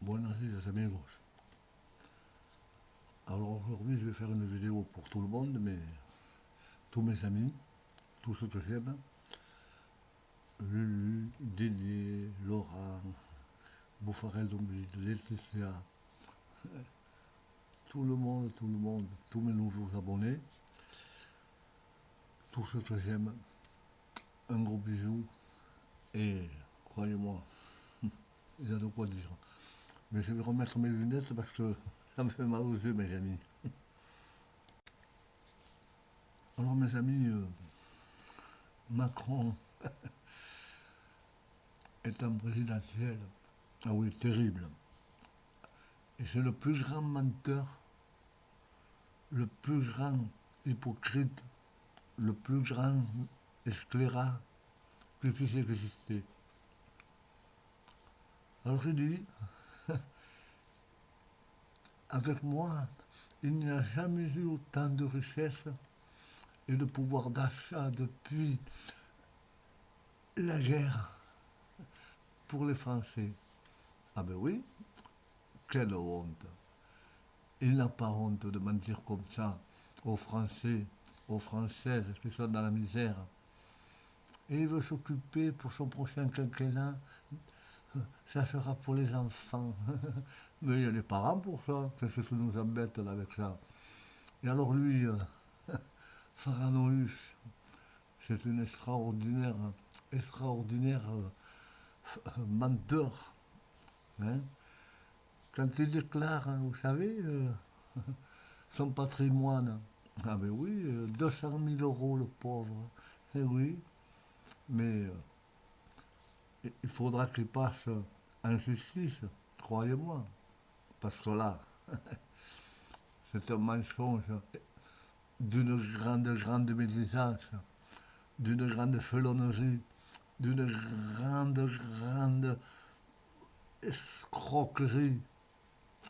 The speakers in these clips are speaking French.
Buenos días amigos. Alors aujourd'hui je vais faire une vidéo pour tout le monde, mais tous mes amis, tous ceux que j'aime, Lulu, Didier, Laurent, Bouffarel d'Ombide, Laetitia, tout le monde, tous mes nouveaux abonnés, tous ceux que j'aime, un gros bisou et croyez-moi, il y a de quoi dire. Mais je vais remettre mes lunettes parce que ça me fait mal aux yeux mes amis. Alors mes amis, Macron est un présidentiel. Ah oui, terrible. Et c'est le plus grand menteur, le plus grand hypocrite, le plus grand scélérat qui puisse exister. Alors je dis, avec moi, il n'y a jamais eu autant de richesse et de pouvoir d'achat depuis la guerre pour les Français. Ah ben oui, quelle honte. Il n'a pas honte de mentir comme ça aux Français, aux Françaises qui sont dans la misère. Et il veut s'occuper pour son prochain quinquennat, ça sera pour les enfants. Mais il y a les parents pour ça, qu'est-ce qui nous embête là avec ça. Et alors lui, Faranoïs, c'est une extraordinaire menteur. Hein. Quand il déclare, vous savez, son patrimoine, ah ben oui, 200 000 euros le pauvre, eh oui, mais il faudra qu'il passe en justice, croyez-moi, parce que là, c'est un mensonge d'une grande médisance, d'une grande felonnerie, d'une grande escroquerie.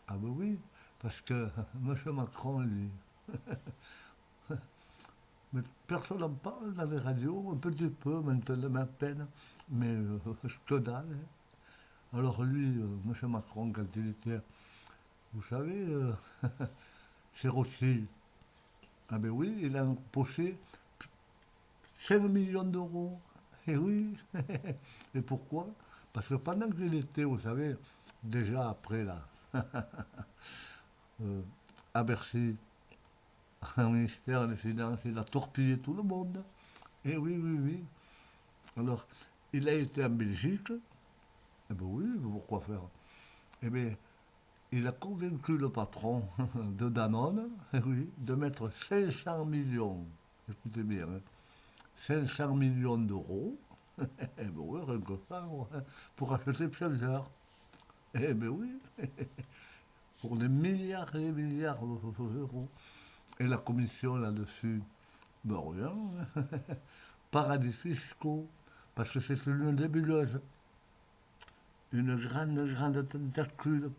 Ah ben oui, parce que M. Macron, lui, mais personne n'en parle dans les radios, un petit peu maintenant, à peine, mais que dalle. Hein. Alors lui, M. Macron, quand il était, vous savez, chez Rothschild, ah ben oui, il a empoché 5 millions d'euros. Et oui. Et pourquoi? Parce que pendant qu'il était, vous savez, déjà après là, à Bercy, au ministère des Finances, il a torpillé tout le monde. Et oui, oui, oui. Alors, il a été en Belgique. Eh bien oui, pourquoi faire? Eh bien, il a convaincu le patron de Danone, eh oui, de mettre 500 millions, écoutez bien, hein, 500 millions d'euros, eh bien oui, rien que ça, ouais, pour acheter Pfizer. Eh bien oui, pour des milliards et des milliards d'euros. Et la commission là-dessus, ben rien, paradis fiscaux, parce que c'est une nébuleuse, une grande tentacule.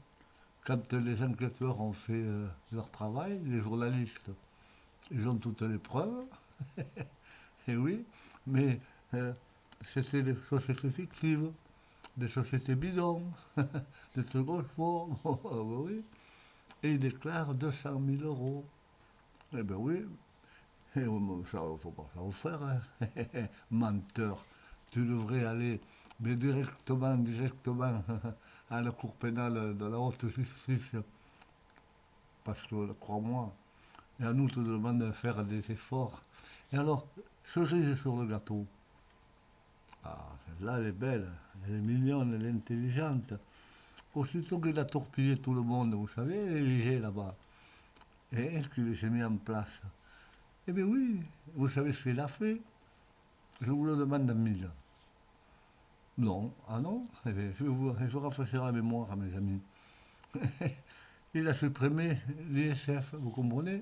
Quand les enquêteurs ont fait leur travail, les journalistes, ils ont toutes les preuves, et oui, mais c'était des sociétés fictives, des sociétés bidons, des trucs faux, oui, et ils déclarent 200 000 euros. Eh bien oui, et ça ne faut pas ça vous faire, hein. Menteur. Tu devrais aller, mais directement à la cour pénale de la haute justice, parce que, crois-moi, et à nous te demande de faire des efforts. Et alors, cerise sur le gâteau. Ah, celle-là, elle est belle, elle est mignonne, elle est intelligente. Aussitôt qu'il a torpillé tout le monde, vous savez, l'Élysée là-bas, et qu'il s'est mis en place. Eh bien oui, vous savez ce qu'il a fait? Je vous le demande en mille. Non, ah non, eh bien, je vous rafraîchir la mémoire, mes amis. Il a supprimé l'ISF, vous comprenez?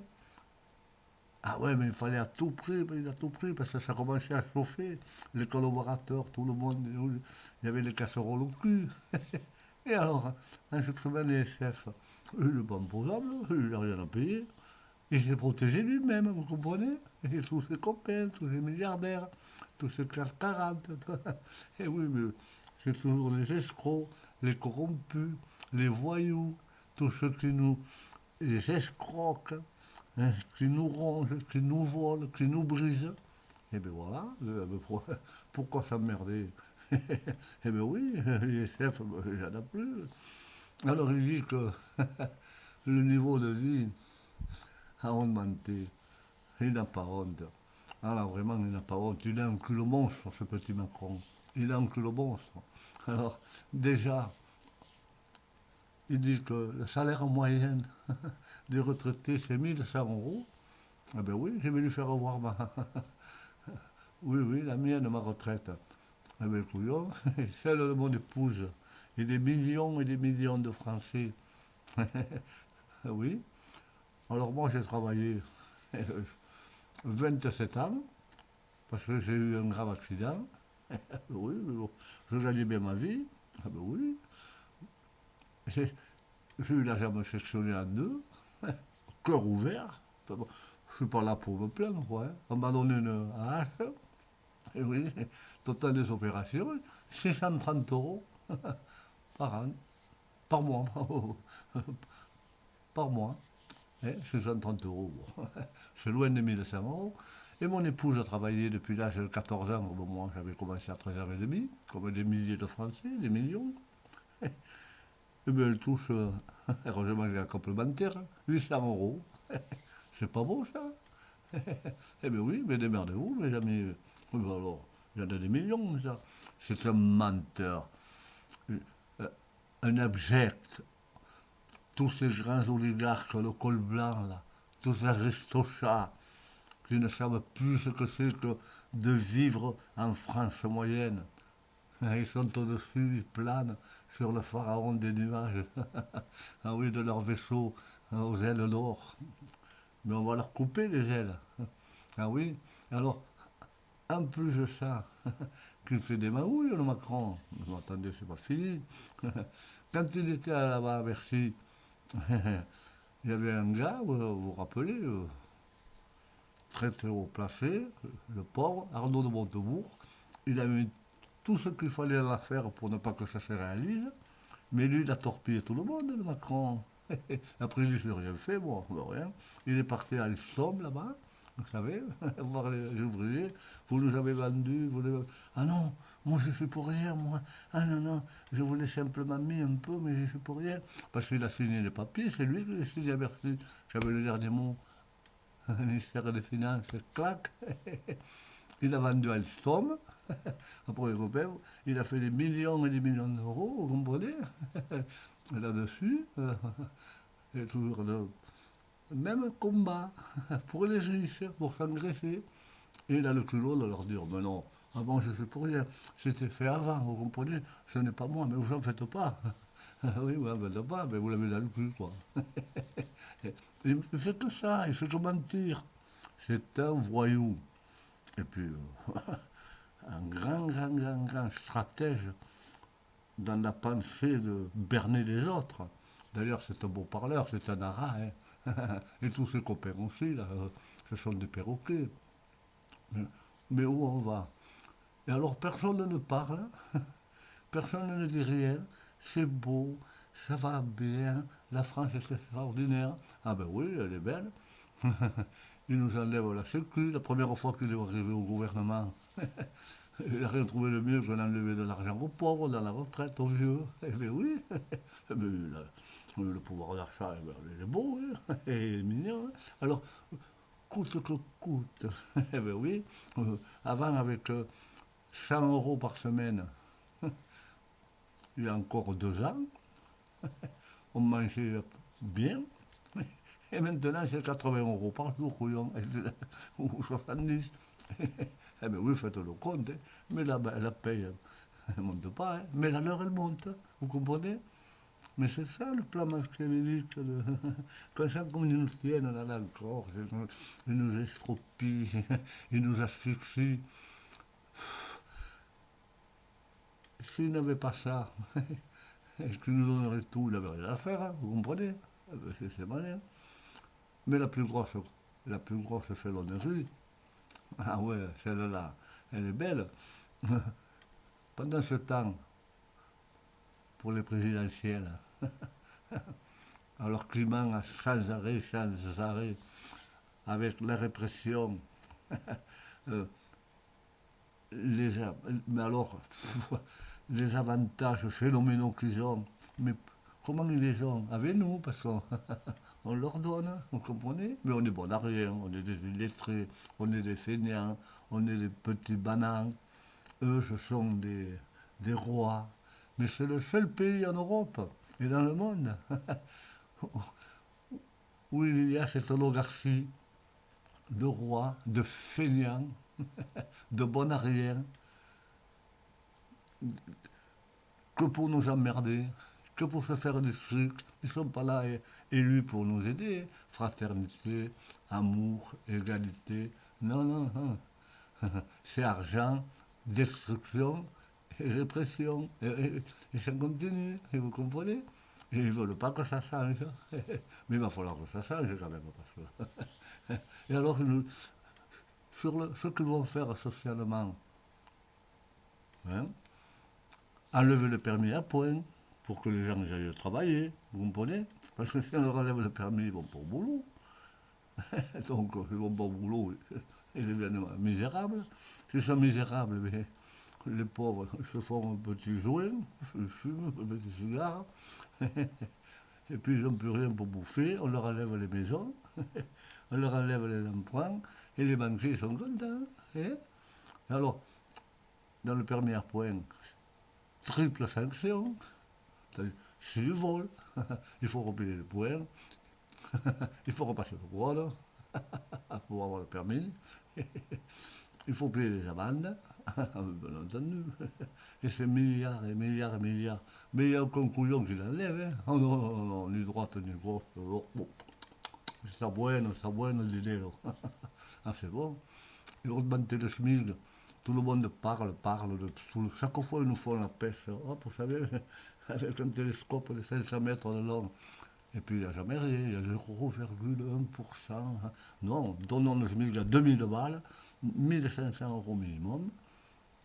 Ah ouais, mais il fallait à tout prix, il a tout pris, parce que ça commençait à chauffer. Les collaborateurs, tout le monde, il y avait les casseroles au cul. Et alors, en supprimant l'ISF, il n'est pas imposable, il n'a rien à payer. Il s'est protégé lui-même, vous comprenez? Et tous ses copains, tous ses milliardaires, tous ses CAC 40. Et oui, mais c'est toujours les escrocs, les corrompus, les voyous, tous ceux qui nous les escroquent, hein, qui nous rongent, qui nous volent, qui nous brisent. Et bien voilà, pourquoi s'emmerder? Eh bien oui, les chefs, il n'y en a plus. Alors il dit que le niveau de vie a augmenté. Il n'a pas honte. Alors vraiment, il n'a pas honte. Il a un cul le monstre, ce petit Macron. Il a un cul le monstre. Alors déjà, il dit que le salaire moyen des retraités, c'est 1 100 euros. Eh bien oui, je vais lui faire voir oui, la mienne, ma retraite. Eh bien, couillon, celle de mon épouse. Et des millions de Français. Oui. Alors moi, j'ai travaillé 27 ans, parce que j'ai eu un grave accident. Oui, mais bon, je gagnais bien ma vie. Ah ben oui. J'ai eu la jambe sectionnée en deux, cœur ouvert. Enfin bon, je suis pas là pour me plaindre, quoi. Hein. On m'a donné une hache. Et oui, total des opérations, 630 euros par an, par mois, par mois. Hein, 630 euros, bon. C'est loin des 1 100 euros. Et mon épouse a travaillé depuis l'âge de 14 ans, bon, moi j'avais commencé à 13 ans et demi, comme des milliers de Français, des millions. Et bien elle touche, heureusement j'ai un complémentaire, 800 euros. C'est pas beau ça? Eh bien oui, mais démerdez-vous, mes amis. Oui, ben alors, il y en a des millions, ça. C'est un menteur, un un abject. Tous ces grands oligarques, le col blanc, là, tous ces aristochats, qui ne savent plus ce que c'est que de vivre en France moyenne. Ils sont au-dessus, ils planent sur le pharaon des nuages. Ah oui, de leur vaisseau aux ailes d'or. Mais on va leur couper les ailes. Ah oui. Alors, en plus de ça, qu'il fait des mahouilles, le Macron. Vous attendez, c'est pas fini. Quand il était là-bas à Bercy, il y avait un gars, vous vous rappelez, très très haut placé, le pauvre, Arnaud de Montebourg. Il a mis tout ce qu'il fallait à faire pour ne pas que ça se réalise. Mais lui, il a torpillé tout le monde, le Macron. Après, lui, je n'ai rien fait, moi, rien. Il est parti à Alstom, là-bas, vous savez, voir les ouvriers. Vous nous avez vendus, Ah non, moi, je suis pour rien, moi. Ah non, non, je voulais simplement mis un peu, mais je suis pour rien. Parce qu'il a signé les papiers, c'est lui qui les a signé à Bercy. J'avais le dernier mot. Le ministère des Finances, clac. Il a vendu Alstom, après Européen, il a fait des millions et des millions d'euros, vous comprenez? Là-dessus, et toujours le même combat pour les riches, pour s'engraisser. Et il a le culot de leur dire, mais non, avant je fais pour rien, c'était fait avant, vous comprenez? Ce n'est pas moi, mais vous n'en faites pas. Oui, vous n'en faites pas, mais vous l'avez dans le cul, quoi. Il ne fait que ça, il fait que mentir. C'est un voyou. Et puis, un grand stratège dans la pensée de berner les autres. D'ailleurs, c'est un beau parleur, c'est un ara, hein. Et tous ses copains aussi, là, ce sont des perroquets. Mais où on va? Et alors, personne ne parle, personne ne dit rien, c'est beau, ça va bien, la France est extraordinaire. Ah ben oui, elle est belle. Il nous enlève la sécu, la première fois qu'il est arrivé au gouvernement. Il n'a rien trouvé de mieux que d'enlever de l'argent aux pauvres, dans la retraite, aux vieux. Eh bien oui, eh bien, le pouvoir d'achat, eh bien, il est beau, hein, il est mignon. Hein. Alors, coûte que coûte. Eh bien oui, avant avec 100 euros par semaine, il y a encore 2 ans, on mangeait bien. Et maintenant, c'est 80 euros par jour, couillon, ou 70. Eh bien oui, faites le compte, hein. Mais la paye, elle ne monte pas, hein. Mais la leur, elle monte, vous comprenez? Mais c'est ça le plan machiavélique. Quand ça comme ils nous tiennent dans la gorge, ils nous estropient, ils nous asphyxient. S'ils n'avaient pas ça, est-ce qu'ils nous donneraient tout? Ils n'avaient rien à faire, hein, vous comprenez? Eh ben, c'est malin. Mais la plus grosse félonnerie, ah ouais, celle-là, elle est belle. Pendant ce temps, pour les présidentielles. Alors climat sans arrêt, avec la répression, euh, les, mais alors, les avantages phénoménaux qu'ils ont, mais comment ils les ont? Avec nous, parce qu'on on leur donne, vous comprenez? Mais on est bon à rien, on est des illettrés, on est des fainéants, on est des petits bananes. Eux, ce sont des rois. Mais c'est le seul pays en Europe et dans le monde où il y a cette oligarchie de rois, de fainéants, de bons à rien, que pour nous emmerder, que pour se faire des trucs. Ils ne sont pas là élus pour nous aider. Fraternité, amour, égalité. Non, non, non. C'est argent, destruction et répression. Et ça continue, et vous comprenez? Et ils ne veulent pas que ça change. Mais il va falloir que ça change quand même. Parce que et alors, ce qu'ils vont faire socialement, hein, enlever le permis à point pour que les gens aillent travailler, vous comprenez? Parce que si on leur enlève le permis, ils vont pas au boulot. Donc, ils vont pas au boulot, ils deviennent misérables. S'ils sont misérables, mais les pauvres se font un petit joint, ils fument un petit cigare, et puis ils n'ont plus rien pour bouffer, on leur enlève les maisons, on leur enlève les emprunts, et les banquiers sont contents. Hein. Alors, dans le permis à point, triple sanction, c'est du vol, il faut repayer le point, il faut repasser le droit pour avoir le permis, il faut payer les amendes, bien entendu, et c'est milliards et milliards et milliards. Mais il y a aucun couillon qui l'enlève, hein. Oh non, non, non, ni droite ni gauche, bon, está bueno el dinero. Ah, c'est bon. Ils ont augmenté le SMIC. Tout le monde parle de tout. Chaque fois, ils nous font la pêche. Hop, vous savez, avec un télescope de 500 mètres de long. Et puis, il n'y a jamais rien. Il y a 0,1%. Non, donnons le SMIC à 2000 balles, 1500 € minimum.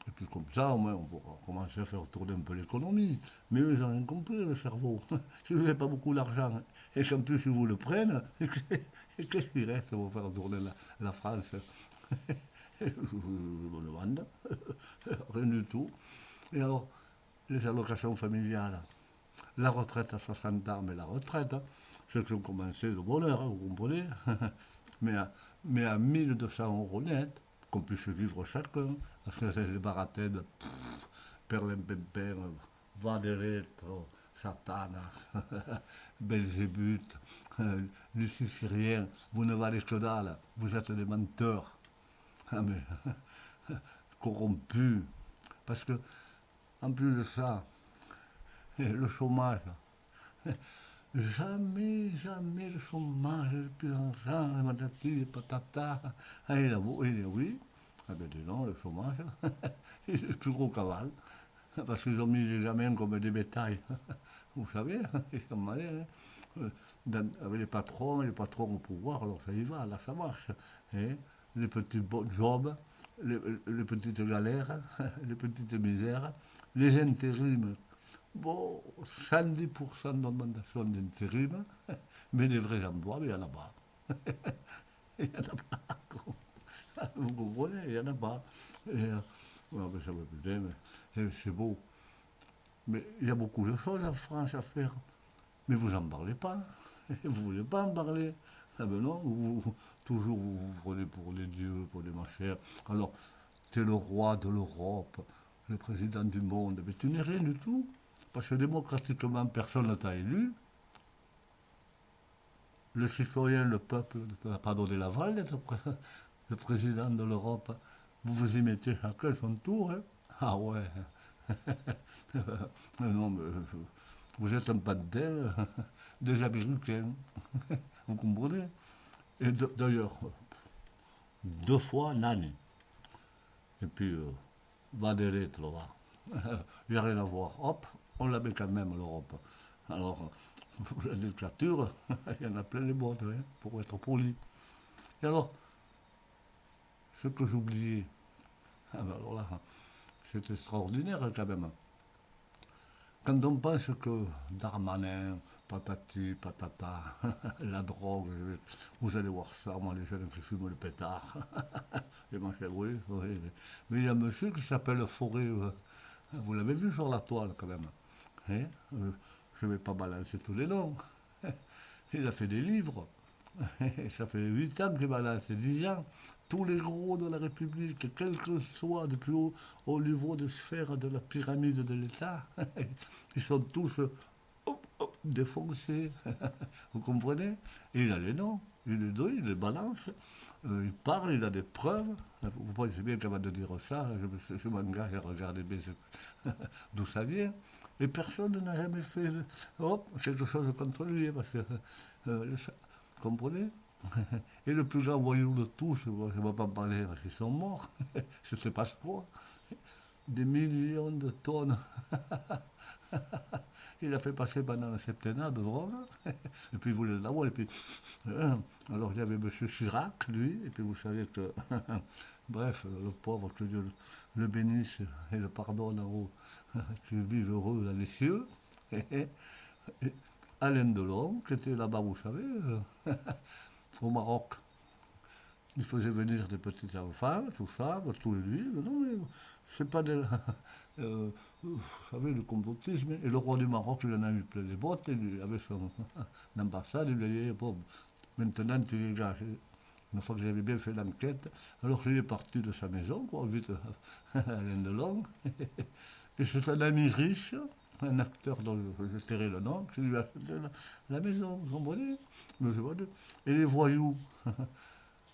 Et puis comme ça, au moins, on pourra commencer à faire tourner un peu l'économie. Mais eux, ils n'ont rien compris, le cerveau. Si vous n'avez pas beaucoup d'argent, et qu'en plus, ils vous le prennent, qu'est-ce qui reste pour faire tourner la France? Je me demande. Rien du tout. Et alors, les allocations familiales, la retraite à 60 ans, mais la retraite, ceux qui ont commencé de bonheur, vous comprenez? mais, mais à 1200 € net, qu'on puisse vivre chacun, parce que c'est les baratelles, perlimpinpin, Vaderetro, Satanas, Belzébuth, Luciférien, vous ne valez que dalle, vous êtes des menteurs, ah, mais, corrompus, parce que, en plus de ça, le chômage, jamais le chômage depuis longtemps, les matatis, les patatas. Ah, il a beau, il dit oui. Ah ben dis non, le chômage, il est plus gros qu'avant. Parce qu'ils ont mis les gamins comme des bétails. Vous savez, ils sont malins. Hein. Avec les patrons au pouvoir, alors ça y va, là ça marche. Hein. Les petits jobs, les petites galères, les petites misères, les intérims. Bon, 110% d'augmentation d'intérim, mais les vrais emplois, il n'y en a pas. Il n'y en a pas. Vous comprenez, il n'y en a pas. Et, ouais, mais ça va plus bien, mais c'est beau. Mais il y a beaucoup de choses en France à faire. Mais vous n'en parlez pas. Vous ne voulez pas en parler. Ah ben non, toujours vous prenez pour les dieux, pour les machins. Alors, tu es le roi de l'Europe, le président du monde, mais tu n'es rien du tout. Parce que démocratiquement, personne ne t'a élu. Le citoyen, le peuple, ne t'a pas donné l'aval d'être le président de l'Europe. Vous vous y mettez chacun son tour. Hein. Ah ouais. Non, mais vous êtes un pantin des Américains. Vous comprenez? Et d'ailleurs, 2 fois Nani. Et puis, va des lettres, là. Il n'y a rien à voir. Hop, on la met quand même, l'Europe. Alors, la dictature, il y en a plein les bottes, hein, pour être poli. Et alors, ce que j'oubliais, ah ben alors là, c'est extraordinaire quand même. quand on pense que Darmanin, patati, patata, la drogue, vous allez voir ça, moi les jeunes qui fument le pétard, les machins, oui, oui. Mais il y a un monsieur qui s'appelle Forêt, vous l'avez vu sur la toile quand même. Hein. Je ne vais pas balancer tous les noms. Il a fait des livres. Ça fait 8 ans qu'il balance, 10 ans. Tous les gros de la République, quel que soit depuis au niveau de sphère de la pyramide de l'État, ils sont tous défoncés. Vous comprenez? Et il a les noms, il les donne, il les balance, il parle, il a des preuves. Vous pensez bien qu'avant de dire ça, je m'engage à regarder bien d'où ça vient. Et personne n'a jamais fait quelque chose contre lui, parce que, vous comprenez? Et le plus grand voyou de tous, je ne vais pas en parler parce qu'ils sont morts, je ne sais pas quoi, des millions de tonnes. Il a fait passer pendant le septennat de drogue, et puis il voulait l'avoir, et puis... alors il y avait M. Chirac, lui, et puis vous savez que... bref, le pauvre, que Dieu le bénisse et le pardonne en haut, qu'il vive heureux dans les cieux. Et Alain Delon, qui était là-bas, vous savez, au Maroc. Il faisait venir des petits enfants, tout ça, tout lui. Mais non, mais c'est pas de. Vous savez, le complotisme. Et le roi du Maroc, il en a eu plein les bottes, il avait son ambassade, il lui a dit, bon, maintenant tu dégages. Une fois que j'avais bien fait l'enquête, alors il est parti de sa maison, quoi, vite à Lindelong. Et c'est un ami riche, un acteur dont je tairai le nom, qui lui a acheté la maison, vous comprenez? Et les voyous.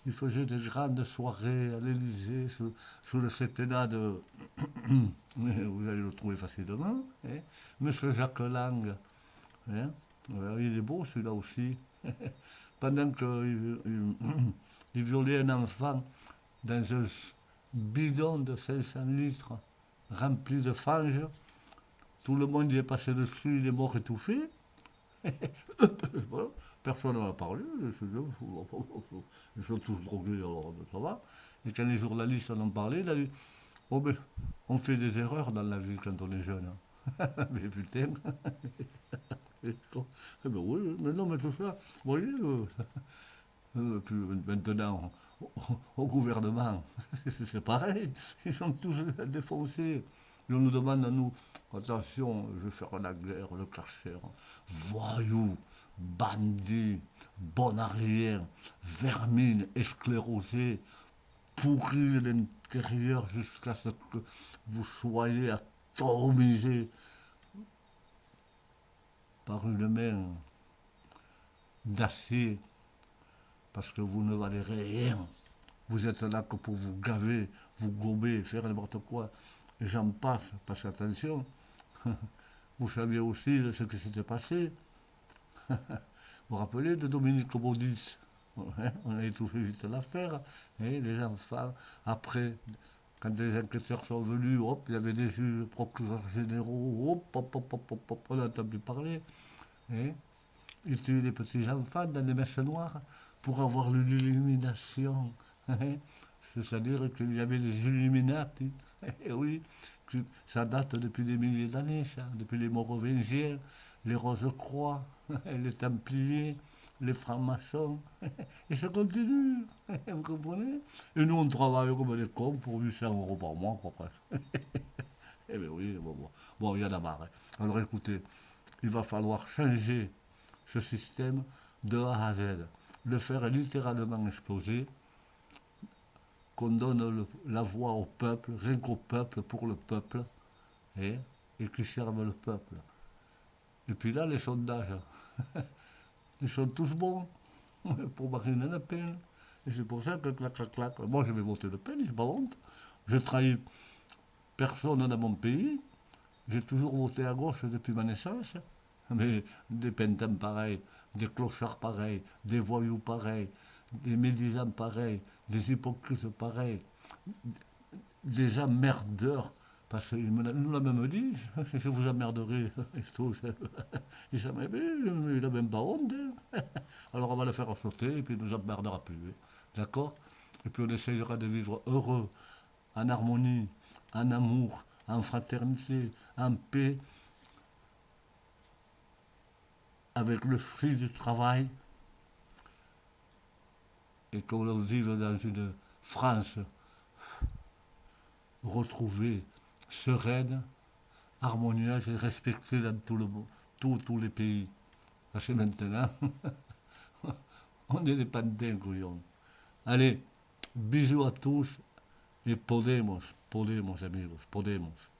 Il faisait des grandes soirées à l'Élysée sous le septennat de... Vous allez le trouver facilement. Hein. Monsieur Jacques Lang. Hein. Il est beau celui-là aussi. Pendant qu'il il violait un enfant dans un bidon de 500 litres rempli de fange, tout le monde y est passé dessus, il est mort étouffé. Voilà. Personne n'en a parlé, ils sont tous drogués, alors ça va. Et quand les journalistes en ont parlé, il a dit, oh ben, on fait des erreurs dans la vie quand on est jeune. Mais putain, eh ben oui, mais non, mais tout ça, vous voyez, puis maintenant, au gouvernement, c'est pareil, ils sont tous défoncés. Et on nous demande à nous, attention, je vais faire la guerre, le cachère, voyous, bandits, bon à rien, vermine, esclérosés, pourris de l'intérieur jusqu'à ce que vous soyez atomisés par une main d'acier parce que vous ne valez rien. Vous êtes là que pour vous gaver, vous gober, faire n'importe quoi. Et j'en passe, parce qu'attention, vous saviez aussi ce qui s'était passé. Vous vous rappelez de Dominique Baudis? On a étouffé vite l'affaire. Et les enfants, après, quand les enquêteurs sont venus, hop, il y avait des juges, procureurs généraux, hop, hop, hop, hop, hop, hop, on a entendu parler. Et ils tuaient des petits enfants dans des messes noires pour avoir l'illumination. C'est-à-dire qu'il y avait des Illuminati. Et oui, ça date depuis des milliers d'années, ça, depuis les Mérovingiens, les Rose-Croix, les Templiers, les francs-maçons. Et ça continue, vous comprenez? Et nous, on travaille comme des cons pour 800 € par mois, quoi, presque. Eh bien oui, bon, il y en a marre. Alors écoutez, il va falloir changer ce système de A à Z, le faire littéralement exploser, qu'on donne la voix au peuple, rien qu'au peuple, pour le peuple, et qui servent le peuple. Et puis là, les sondages, ils sont tous bons pour Marine Le Pen. Et c'est pour ça que clac, clac, clac. Moi, je vais voter Le Pen, j'ai pas honte. Je trahis personne dans mon pays. J'ai toujours voté à gauche depuis ma naissance. Mais des pintins pareils, des clochards pareils, des voyous pareils, des médisants pareils, des hypocrites pareils, des emmerdeurs. Parce qu'il nous l'a même dit, je vous emmerderai. Il n'a même pas honte. Hein. Alors on va le faire sauter et puis il ne nous emmerdera plus. D'accord? Et puis on essayera de vivre heureux, en harmonie, en amour, en fraternité, en paix, avec le fruit du travail, et qu'on le vive dans une France retrouvée, sereine, harmonieuse et respectée dans tout le monde, tous les pays. Parce que maintenant, on est des pantins, couillons. Allez, bisous à tous et Podemos, amigos, Podemos.